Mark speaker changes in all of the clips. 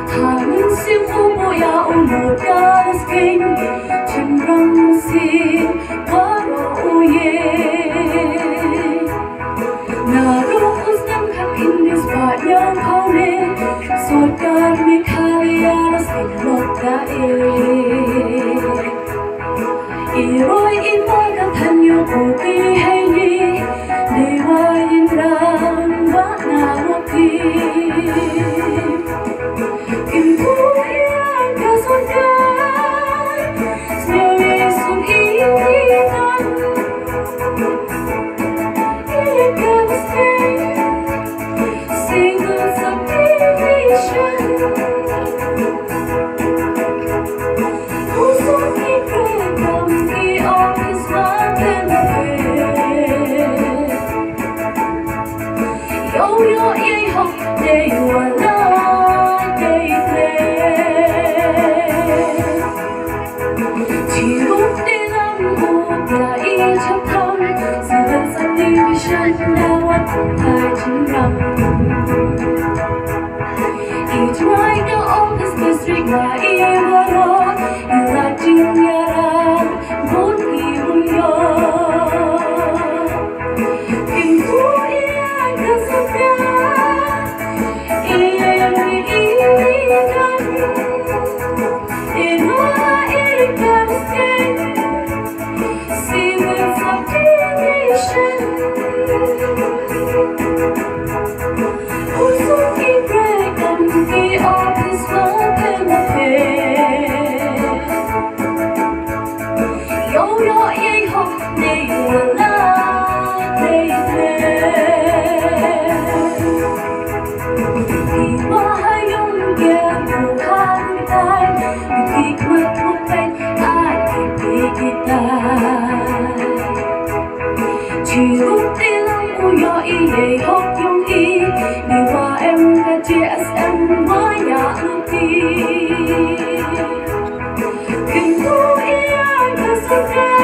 Speaker 1: 하는 시부모야 오모다 스킨 천랑시 와로예 나로 웃음 카핀 스파냐 파우네 소달 미카리아로 스킨로다에 이로이 이마가 단요 보기 해니 내와 인랑 와나워피 김구이야 가소다 스노리 손 이리간 이리간 스테이 single subdivision 우선이 그럼 이 office Yo ye học để hòa lo để chỉ lúc đi làm buộc là y trong thâm sự thật subdivision đã quát hai chính răng each right now of this district là y hòa lo y là chính nhà ra vốn y buồn yo kinh khủng chỉ lúc đi lăng u yo y để học yung y đi qua em đã chia em với nhà ước đi kinh thu y ai đã sống ra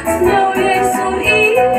Speaker 1: snow lệ xuân y thân